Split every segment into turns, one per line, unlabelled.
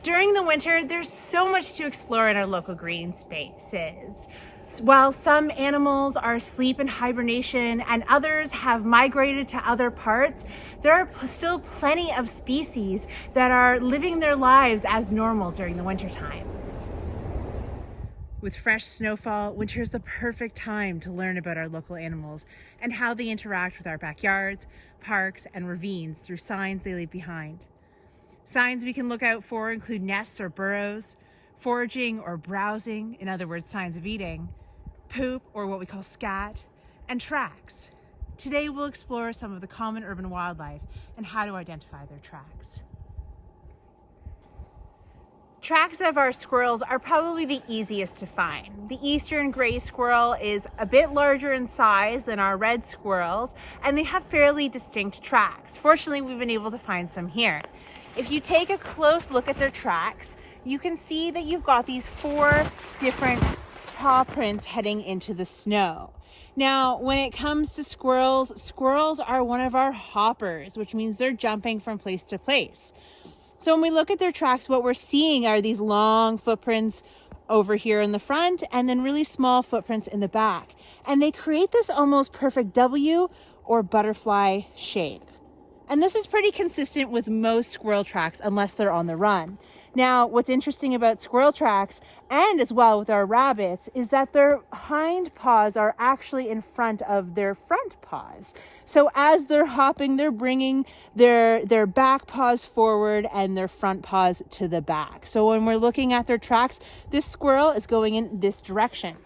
During the winter, there's so much to explore in our local green spaces. While some animals are asleep in hibernation and others have migrated to other parts, there are still plenty of species that are living their lives as normal during the wintertime. With fresh snowfall, winter is the perfect time to learn about our local animals and how they interact with our backyards, parks, and ravines through signs they leave behind. Signs we can look out for include nests or burrows, foraging or browsing, in other words, signs of eating, poop, or what we call scat, and tracks. Today we'll explore some of the common urban wildlife and how to identify their tracks. Tracks of our squirrels are probably the easiest to find. The eastern gray squirrel is a bit larger in size than our red squirrels, and they have fairly distinct tracks. Fortunately, we've been able to find some here. If you take a close look at their tracks, you can see that you've got these 4 different paw prints heading into the snow. Now, when it comes to squirrels are one of our hoppers, which means they're jumping from place to place. So when we look at their tracks, what we're seeing are these long footprints over here in the front and then really small footprints in the back. And they create this almost perfect W or butterfly shape. And this is pretty consistent with most squirrel tracks unless they're on the run. Now, what's interesting about squirrel tracks, and as well with our rabbits, is that their hind paws are actually in front of their front paws. So as they're hopping, they're bringing their back paws forward and their front paws to the back. So when we're looking at their tracks, this squirrel is going in this direction.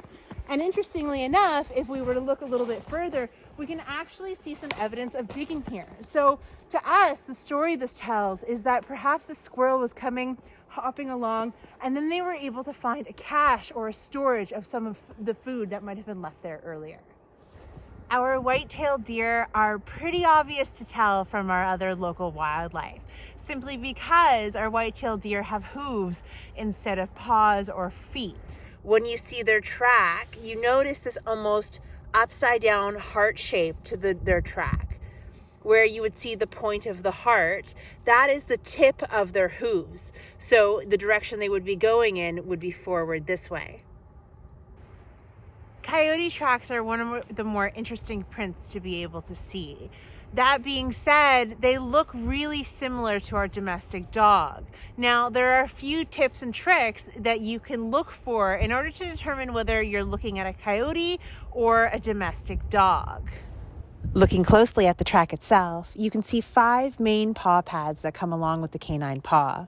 And interestingly enough, if we were to look a little bit further, we can actually see some evidence of digging here. So to us, the story this tells is that perhaps the squirrel was hopping along, and then they were able to find a cache or a storage of some of the food that might have been left there earlier. Our white-tailed deer are pretty obvious to tell from our other local wildlife, simply because our white-tailed deer have hooves instead of paws or feet. When you see their track, you notice this almost upside down heart shape to their track. Where you would see the point of the heart, that is the tip of their hooves. So the direction they would be going in would be forward this way. Coyote tracks are one of the more interesting prints to be able to see. That being said, they look really similar to our domestic dog. Now, there are a few tips and tricks that you can look for in order to determine whether you're looking at a coyote or a domestic dog. Looking closely at the track itself, you can see 5 main paw pads that come along with the canine paw.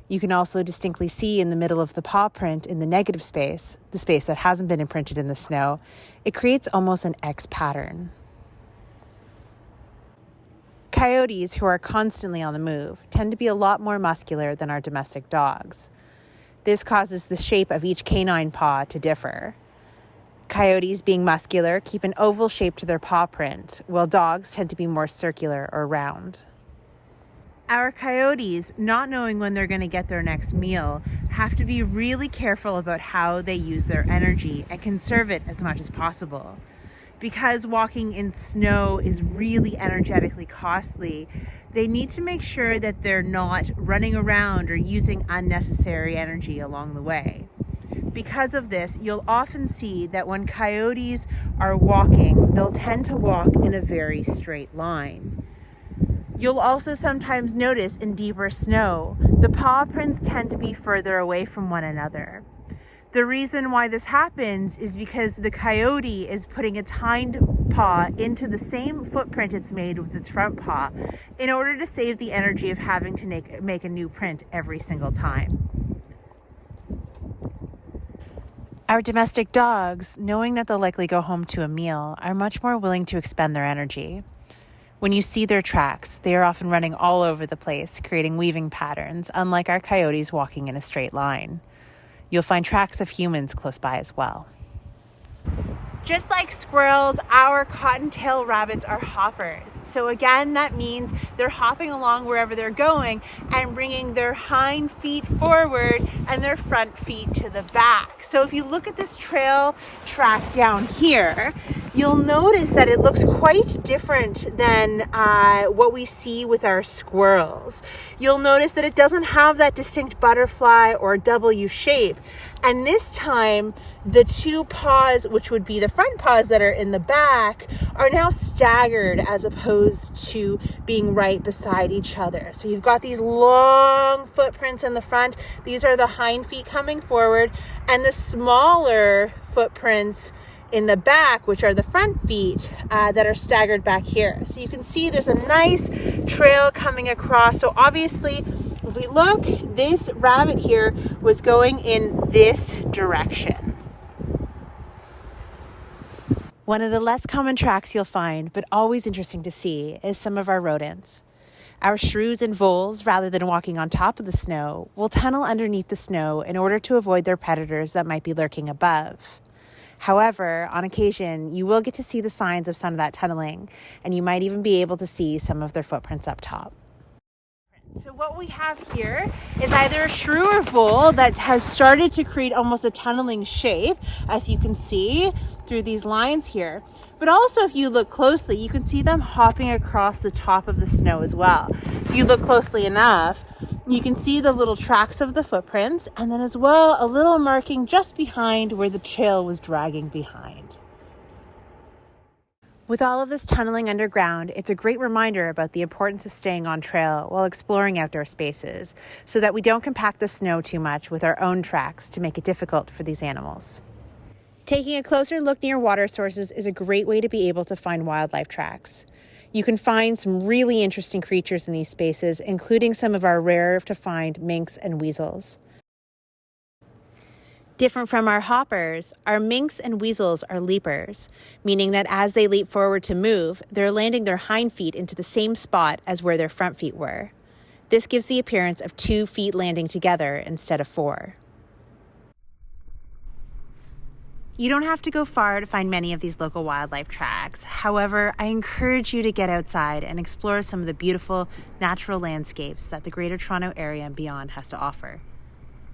You can also distinctly see in the middle of the paw print, in the negative space, the space that hasn't been imprinted in the snow, it creates almost an X pattern. Coyotes, who are constantly on the move, tend to be a lot more muscular than our domestic dogs. This causes the shape of each canine paw to differ. Coyotes, being muscular, keep an oval shape to their paw print, while dogs tend to be more circular or round. Our coyotes, not knowing when they're going to get their next meal, have to be really careful about how they use their energy and conserve it as much as possible. Because walking in snow is really energetically costly, they need to make sure that they're not running around or using unnecessary energy along the way. Because of this, you'll often see that when coyotes are walking, they'll tend to walk in a very straight line. You'll also sometimes notice in deeper snow, the paw prints tend to be further away from one another. The reason why this happens is because the coyote is putting its hind paw into the same footprint it's made with its front paw in order to save the energy of having to make a new print every single time. Our domestic dogs, knowing that they'll likely go home to a meal, are much more willing to expend their energy. When you see their tracks, they are often running all over the place, creating weaving patterns, unlike our coyotes walking in a straight line. You'll find tracks of humans close by as well. Just like squirrels, our cottontail rabbits are hoppers. So again, that means they're hopping along wherever they're going and bringing their hind feet forward and their front feet to the back. So if you look at this trail track down here, you'll notice that it looks quite different than what we see with our squirrels. You'll notice that it doesn't have that distinct butterfly or W shape. And this time, the two paws, which would be the front paws that are in the back, are now staggered as opposed to being right beside each other. So you've got these long footprints in the front. These are the hind feet coming forward, and the smaller footprints in the back, which are the front feet that are staggered back here. So you can see there's a nice trail coming across. So obviously, if we look, this rabbit here was going in this direction. One of the less common tracks you'll find, but always interesting to see, is some of our rodents. Our shrews and voles, rather than walking on top of the snow, will tunnel underneath the snow in order to avoid their predators that might be lurking above. However, on occasion, you will get to see the signs of some of that tunneling, and you might even be able to see some of their footprints up top. So what we have here is either a shrew or vole that has started to create almost a tunneling shape, as you can see through these lines here. But also, if you look closely, you can see them hopping across the top of the snow as well. If you look closely enough, you can see the little tracks of the footprints, and then as well, a little marking just behind where the trail was dragging behind. With all of this tunneling underground, it's a great reminder about the importance of staying on trail while exploring outdoor spaces, so that we don't compact the snow too much with our own tracks to make it difficult for these animals. Taking a closer look near water sources is a great way to be able to find wildlife tracks. You can find some really interesting creatures in these spaces, including some of our rarer to find minks and weasels. Different from our hoppers, our minks and weasels are leapers, meaning that as they leap forward to move, they're landing their hind feet into the same spot as where their front feet were. This gives the appearance of 2 feet landing together instead of 4. You don't have to go far to find many of these local wildlife tracks. However, I encourage you to get outside and explore some of the beautiful natural landscapes that the Greater Toronto Area and beyond has to offer.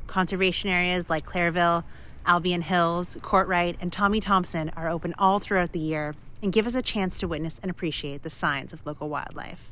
Conservation areas like Clareville, Albion Hills, Courtright, and Tommy Thompson are open all throughout the year and give us a chance to witness and appreciate the signs of local wildlife.